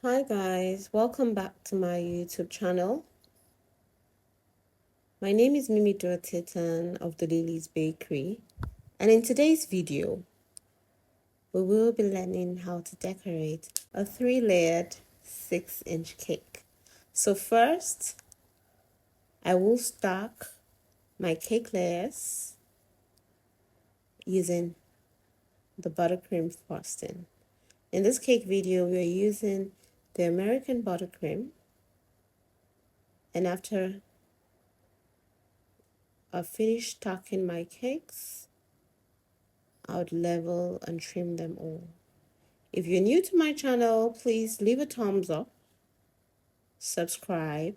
Hi guys, welcome back to my YouTube channel. My name is Mimi Titan of the Lily's Bakery, and in today's video we will be learning how to decorate a 3-layered 6-inch cake. So first I will stack my cake layers using the buttercream frosting. In this cake video we are using the American buttercream, and after I've finished stacking my cakes, I would level and trim them all. If you're new to my channel, please leave a thumbs up, subscribe,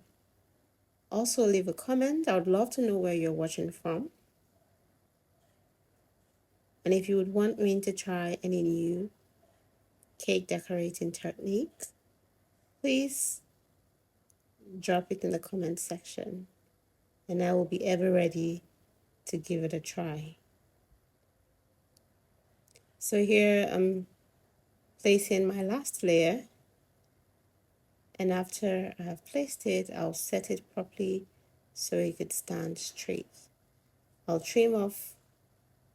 also leave a comment. I would love to know where you're watching from. And if you would want me to try any new cake decorating technique, please drop it in the comment section and I will be ever ready to give it a try. So here I'm placing my last layer, and after I have placed it, I'll set it properly so it could stand straight. I'll trim off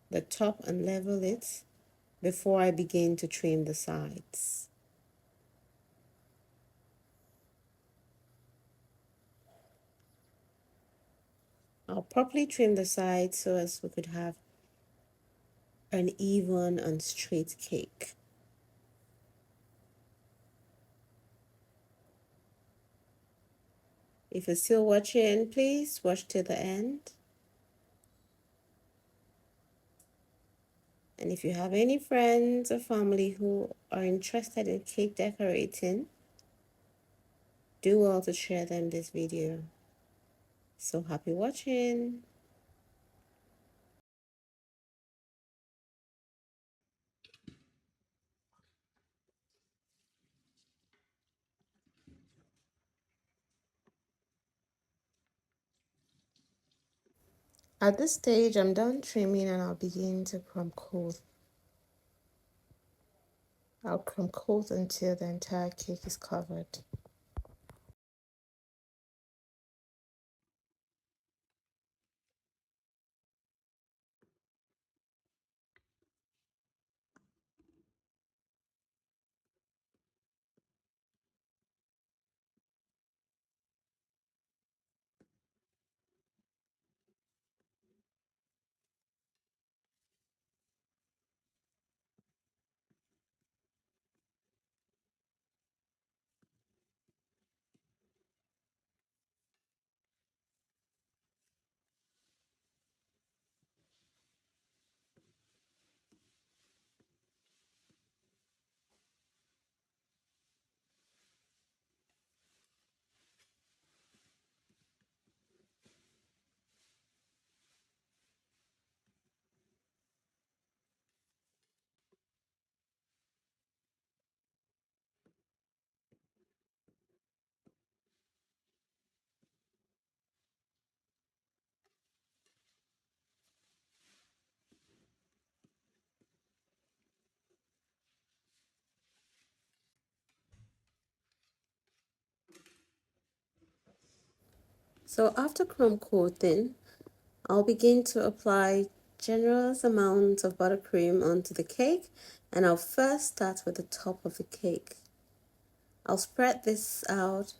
the top and level it before I begin to trim the sides. I'll properly trim the sides so as we could have an even and straight cake. If you're still watching, please watch till the end. And if you have any friends or family who are interested in cake decorating, do well to share them this video. So happy watching! At this stage, I'm done trimming and I'll begin to crumb coat. I'll crumb coat until the entire cake is covered. So after crumb coating, I'll begin to apply generous amounts of buttercream onto the cake, and I'll first start with the top of the cake. I'll spread this out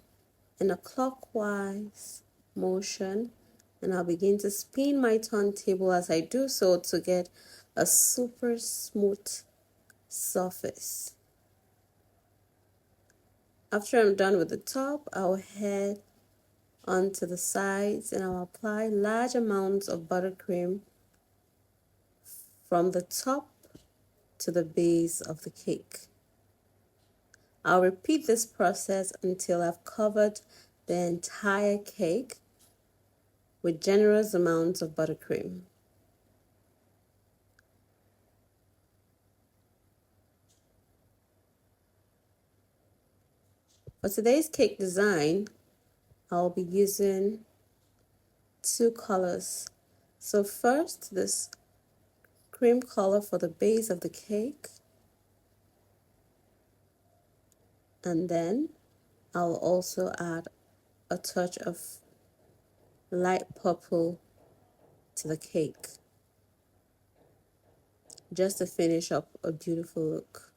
in a clockwise motion, and I'll begin to spin my turntable as I do so to get a super smooth surface. After I'm done with the top, I'll head onto the sides and I'll apply large amounts of buttercream from the top to the base of the cake. I'll repeat this process until I've covered the entire cake with generous amounts of buttercream. For today's cake design, I'll be using two colors. So first, this cream color for the base of the cake, And then I'll also add a touch of light purple to the cake, just to finish up a beautiful look.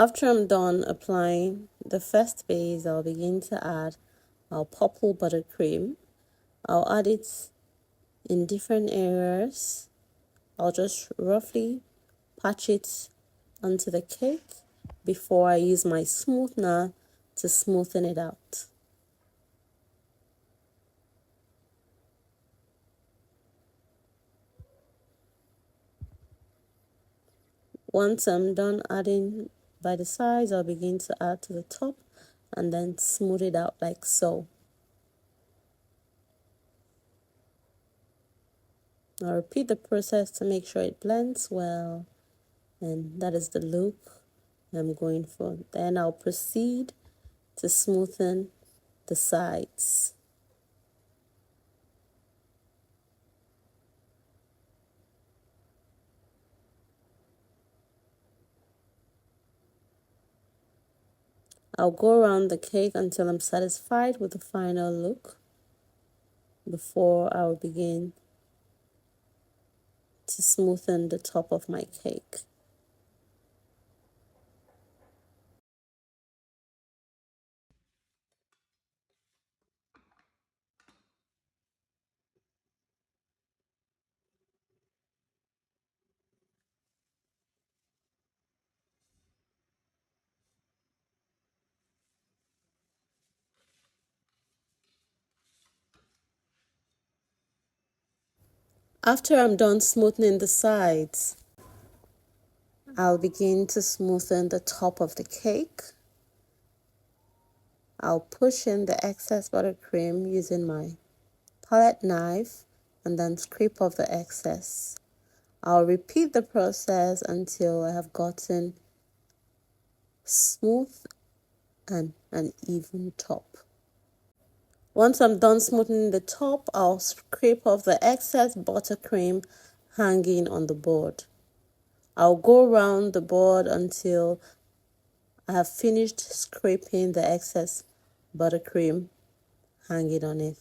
After I'm done applying the first base, I'll begin to add our purple buttercream. I'll add it in different areas. I'll just roughly patch it onto the cake before I use my smoother to smoothen it out. Once I'm done adding by the sides, I'll begin to add to the top and then smooth it out like so. I'll repeat the process to make sure it blends well, and that is the look I'm going for. Then I'll proceed to smoothen the sides. I'll go around the cake until I'm satisfied with the final look before I'll begin to smoothen the top of my cake. After I'm done smoothing the sides, I'll begin to smoothen the top of the cake. I'll push in the excess buttercream using my palette knife and then scrape off the excess. I'll repeat the process until I have gotten smooth and an even top. Once I'm done smoothing the top, I'll scrape off the excess buttercream hanging on the board. I'll go around the board until I have finished scraping the excess buttercream hanging on it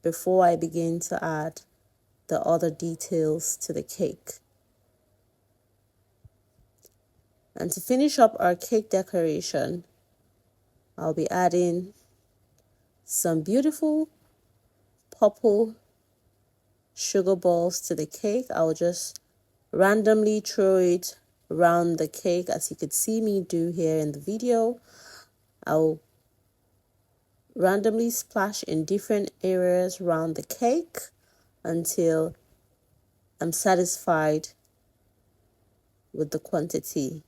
before I begin to add the other details to the cake. And to finish up our cake decoration, I'll be adding some beautiful purple sugar balls to the cake. I'll just randomly throw it around the cake, as you could see me do here in the video. I'll randomly splash in different areas around the cake until I'm satisfied with the quantity.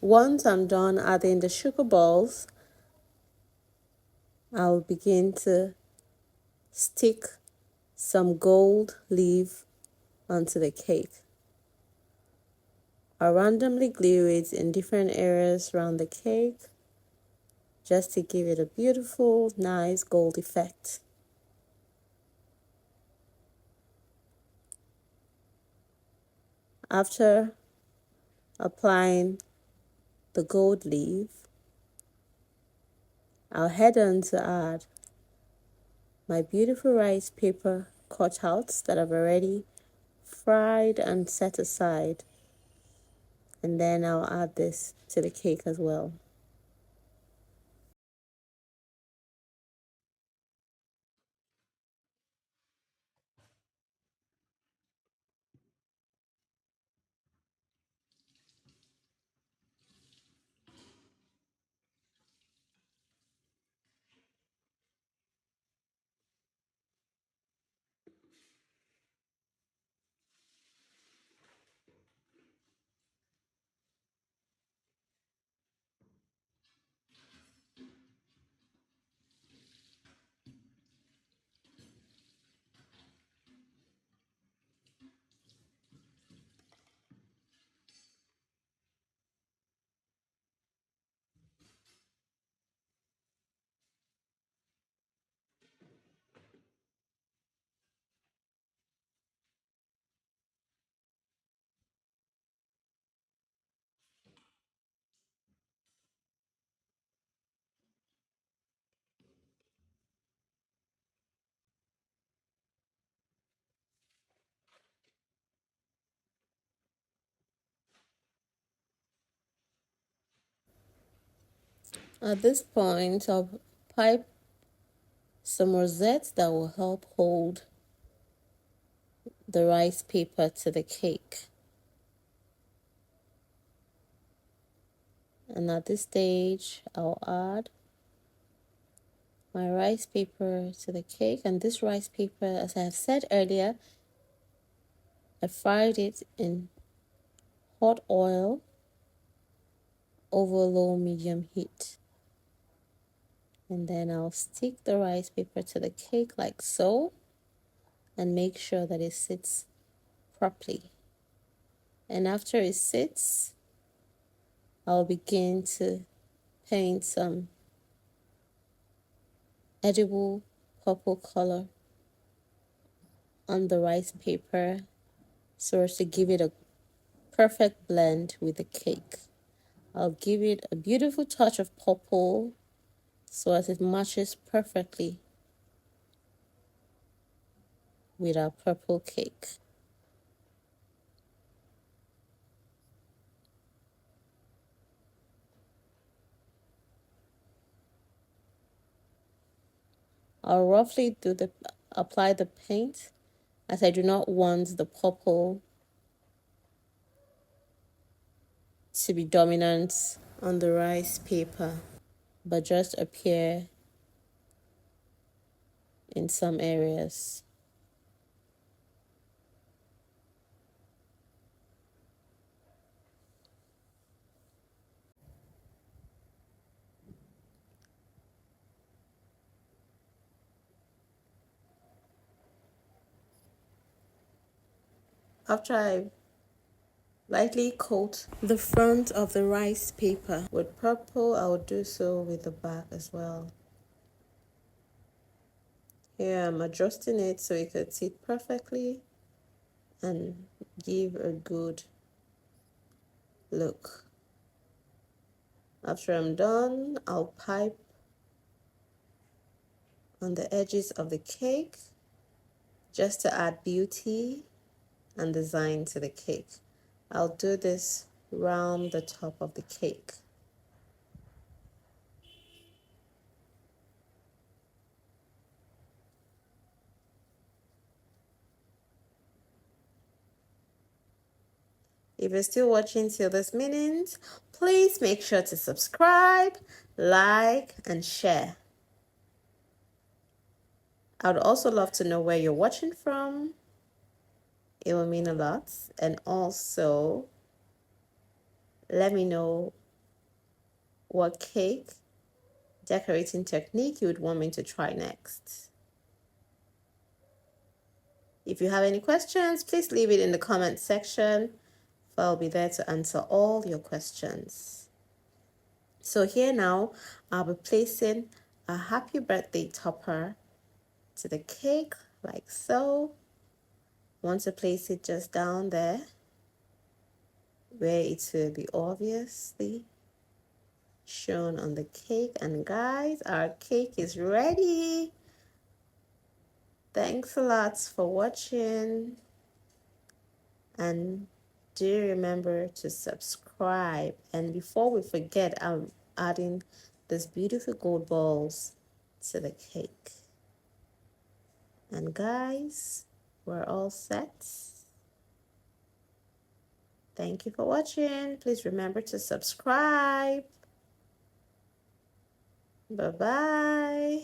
Once I'm done adding the sugar balls, I'll begin to stick some gold leaf onto the cake. I'll randomly glue it in different areas around the cake just to give it a beautiful, nice gold effect. After applying the gold leaf, I'll head on to add my beautiful rice paper cutouts that I've already fried and set aside. And then I'll add this to the cake as well. At this point, I'll pipe some rosettes that will help hold the rice paper to the cake. And at this stage, I'll add my rice paper to the cake. And this rice paper, as I have said earlier, I fried it in hot oil over low medium heat. And then I'll stick the rice paper to the cake like so and make sure that it sits properly. And after it sits, I'll begin to paint some edible purple color on the rice paper so as to give it a perfect blend with the cake. I'll give it a beautiful touch of purple so as it matches perfectly with our purple cake. I'll roughly apply the paint as I do not want the purple to be dominant on the rice paper, but just appear in some areas. After I lightly coat the front of the rice paper with purple, I will do so with the back as well. Here I'm adjusting it so it could sit perfectly and give a good look. After I'm done, I'll pipe on the edges of the cake just to add beauty and design to the cake. I'll do this round the top of the cake. If you're still watching till this minute, please make sure to subscribe, like, and share. I would also love to know where you're watching from. It will mean a lot. And also, let me know what cake decorating technique you would want me to try next. If you have any questions, please leave it in the comment section. I'll be there to answer all your questions. So here now, I'll be placing a happy birthday topper to the cake like so. Want to place it just down there where it will be obviously shown on the cake. And guys, our cake is ready. Thanks a lot for watching, and do remember to subscribe. And before we forget, I'm adding these beautiful gold balls to the cake. And guys, we're all set. Thank you for watching. Please remember to subscribe. Bye-bye.